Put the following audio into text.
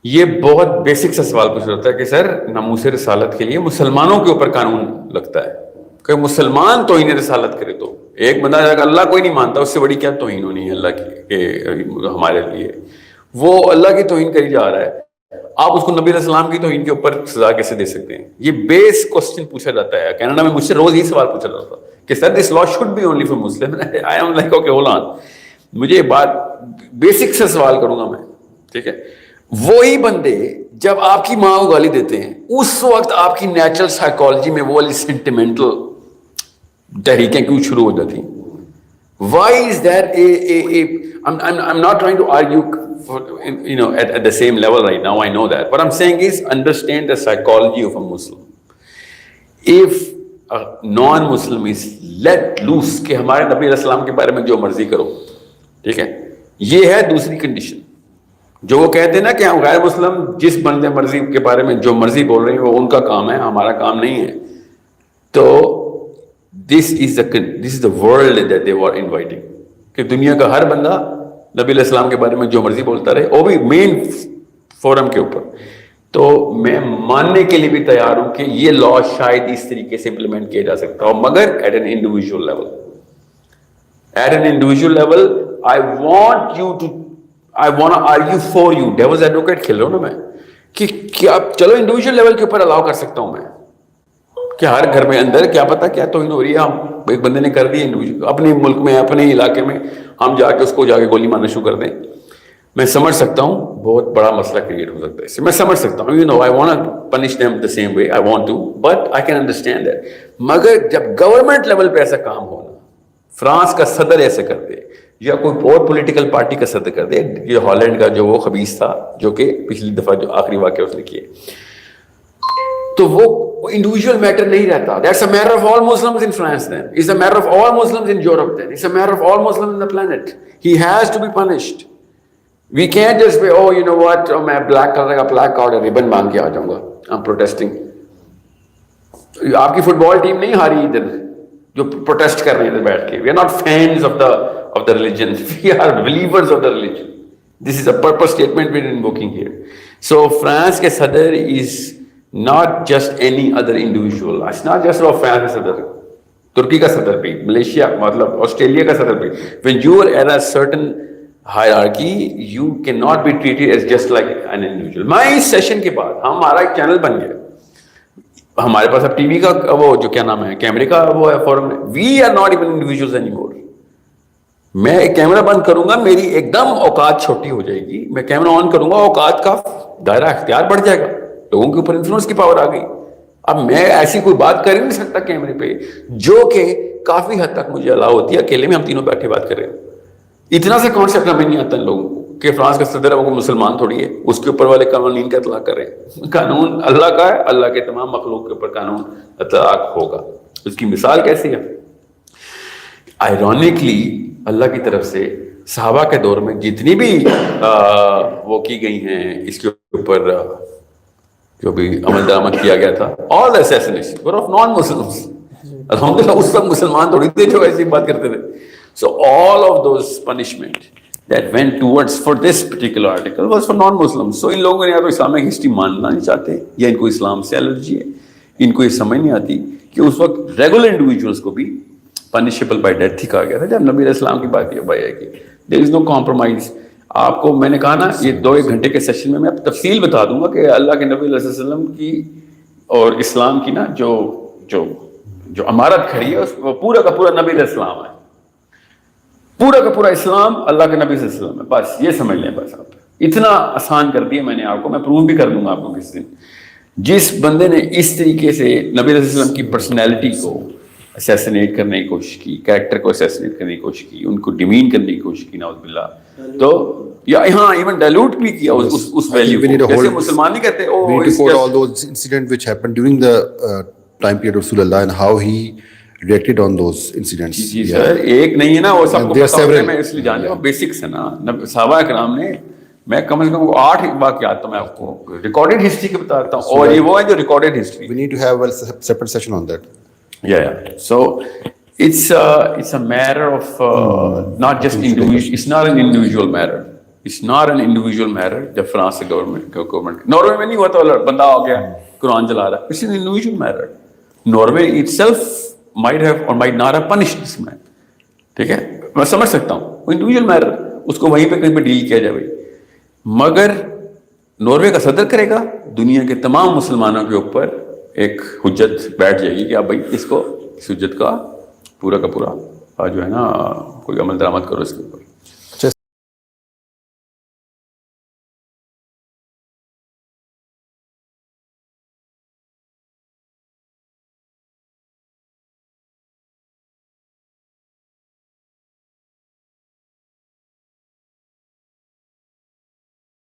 یہ بہت بیسک سا سوال پوچھ رہا تھا کہ سر ناموس رسالت کے لیے مسلمانوں کے اوپر قانون لگتا ہے کہ مسلمان توہین رسالت کرے تو ایک بندہ اگر اللہ کوئی نہیں مانتا اس سے بڑی کیا توہین ہونی ہے اللہ کی ہمارے لیے. وہ اللہ کی توہین کری جا رہا ہے, آپ اس کو نبی علیہ السلام کی توہین کے اوپر سزا کیسے دے سکتے ہیں؟ یہ بیس کوسچن پوچھا جاتا ہے. کینیڈا میں مجھ سے روز یہ سوال پوچھا جاتا تھا کہ sir this law should be only for Muslim. I am like okay hold on, مجھے یہ بات بیسک سے سوال کروں گا میں, ٹھیک ہے. وہی بندے جب آپ کی ماں کو گالی دیتے ہیں اس وقت آپ کی نیچرل سائیکالوجی میں وہ والی سینٹیمنٹل تحریکیں کیوں شروع ہو جاتی ہیں؟ Why is there I'm not trying to argue at the same level right now, I know that. What I'm saying is understand the psychology of a Muslim. If a non-Muslim is let loose کہ ہمارے نبی علیہ السلام کے بارے میں جو مرضی کرو, ٹھیک ہے, یہ ہے دوسری کنڈیشن. جو وہ کہتے ہیں نا کہ ہم غیر مسلم جس بندے مرضی کے بارے میں جو مرضی بول رہے ہیں وہ ان کا کام ہے, ہمارا کام نہیں ہے. تو this is the world that they were inviting کہ دنیا کا ہر بندہ نبی علیہ السلام کے بارے میں جو مرضی بولتا رہے, وہ بھی مین فورم کے اوپر. تو میں ماننے کے لیے بھی تیار ہوں کہ یہ لا شاید اس طریقے سے امپلیمنٹ کیا جا سکتا ہو, مگر at an individual level. At an individual level I want to argue for you, devil's advocate کھیل رہا ہوں نا میں, کہ آپ چلو انڈیویجول لیول کے اوپر الاؤ کر سکتا ہوں میں کہ ہر گھر میں اندر کیا پتا کیا توہین ہو رہی ہے, ہم ایک بندے نے کر دی اپنے ملک میں اپنے علاقے میں, ہم جا کے اس کو جا کے گولی مارنا شروع کر دیں. میں سمجھ سکتا ہوں بہت بڑا مسئلہ کریٹ ہو سکتا ہے اس سے, میں سمجھ سکتا ہوں. I want to punish them the same way, I want to, but I can understand that. مگر جب گورنمنٹ لیول پہ ایسا کام ہونا, فرانس کا صدر ایسے کر دے یا کوئی اور پولیٹیکل پارٹی کا صدر کر دے, یہ ہالینڈ کا جو وہ خبیث تھا جو کہ پچھلی دفعہ جو آخری واقعہ اس نے کیے, تو وہ انڈیویجول میٹر نہیں رہتا. That's a matter of all Muslims in France then. It's a matter of all Muslims in Europe then. It's a matter of all Muslims in the planet. He has to be punished. We can't just say, oh, you know what, میں black color کا black card اور ribbon مانگ کے آ جاؤں گا, I'm protesting. آپ کی fit بال team نہیں ہاری ادھر جو پروٹیسٹ کر رہے ہیں ادھر بیٹھ کے. We are not fans of the religion. We are believers of the religion. This is a purpose statement we're invoking here. So France کے صدر is not just any other individual. It's not just about France کا صدر, ترکی کا صدر بھی, Malaysia مطلب Australia کا صدر بھی. When you are at a certain hierarchy, you cannot be treated as just like an individual. میں اس سیشن کے بعد ہمارا ایک چینل بن گیا, ہمارے پاس اب ٹی وی کا وہ جو کیا نام ہے کیمرے کا وہ ہے forum. We are not even individuals anymore. میں ایک کیمرہ بند کروں گا, میری ایک دم اوقات چھوٹی ہو جائے گی. میں کیمرہ آن کروں گا, اوقات کا دائرہ اختیار بڑھ جائے گا, لوگوں کے اوپر انفلوئنس کی پاور آ گئی. اب میں ایسی کوئی بات کر ہی نہیں سکتا کیمرے پہ جو کہ کافی حد تک مجھے الاؤ ہوتی ہے. اکیلے میں ہم تینوں بیٹھے بات کر رہے ہیں, اتنا سا کانسیپٹ ہمیں نہیں آتا ان لوگوں کو کہ فرانس کا صدر ہے وہ مسلمان تھوڑی ہے, اس کے اوپر والے قوانین کا اطلاق کر رہے ہیں. قانون اللہ کا ہے, اللہ کے تمام مخلوق کے اوپر قانون اطلاق ہوگا. اس کی مثال کیسی ہے؟ آئرونکلی اللہ کی طرف سے صحابہ کے دور میں جتنی بھی وہ کی گئی ہیں اس کے اوپر جو بھی عمل درآمد کیا گیا تھا, all the assassinations were of non-Muslims. الحمدللہ اس وقت مسلمان تھوڑی تھے جو ایسی بات کرتے تھے. So all of those punishment that went towards for this particular article was for non-Muslims. So ان لوگوں نے یا تو اسلامک ہسٹری ماننا نہیں چاہتے یا ان کو اسلام سے الرجی ہے, ان کو یہ سمجھ نہیں آتی کہ اس وقت ریگولر انڈیویجولس کو بھی پنشیبل بائی ڈیتھ ہی کہا گیا تھا جب نبی علیہ السلام کی بات یہ بھائی ہے کہ there is no compromise. آپ کو میں نے کہا نا یہ 2-1 گھنٹے کے سیشن میں تفصیل بتا دوں گا کہ اللہ کے نبی علیہ وسلم کی اور اسلام کی نا جو عمارت کھڑی ہے وہ پورا کا پورا نبی علیہ السلام ہے. پورا کا پورا اسلام اللہ کے نبی صلی اللہ علیہ وسلم ہے. بس یہ سمجھ لیں, بس آپ اتنا آسان کر دیا میں نے آپ کو. میں پروو بھی کر دوں گا آپ کو کسی دن. جس بندے نے اس طریقے سے نبی علیہ السلام کی پرسنالٹی کو اسیسنیٹ کرنے کی کوشش کی, کریکٹر کو اسیسنیٹ کرنے کی کوشش کی, ان کو ڈیمین کرنے کی کوشش کی, نعوذ باللہ, تو یا ہاں ایون ڈائلوٹ بھی کیا اس ویلیو کو. جیسے مسلمان نہیں کہتے او we need to quote all those incidents which happened during the time period of Rasulullah and how he reacted on those incidents. جی سر, ایک نہیں ہے نا, وہ سب کو پتہ ہوتا ہے. میں اس لیے جانتا ہوں بیسکس ہے نا. صحابہ کرام نے, میں کم از کم 8 واقعات تو میں آپ کو ریکارڈڈ ہسٹری کے بتاتا ہوں, اور یہ وہ ہے جو recorded history. We need to have a separate session on that. Yeah. So it's a matter of not just individual. It's not an individual matter. It's not an individual matter. جب France سے government Norway میں نہیں ہوا تو بندہ آ گیا قرآن جلا رہا ہے, it's an individual matter. Norway itself might have اور might not have punished this man. ٹھیک ہے, میں سمجھ سکتا ہوں انڈیویجول میٹر, اس کو وہیں پہ کہیں پہ ڈیل کیا جائے بھائی. مگر ناروے کا صدر کرے گا, دنیا کے تمام مسلمانوں کے اوپر ایک حجت بیٹھ جائے گی کہ آپ بھائی اس حجت کا پورا جو ہے نا کوئی عمل درآمد کرو اس کے اوپر.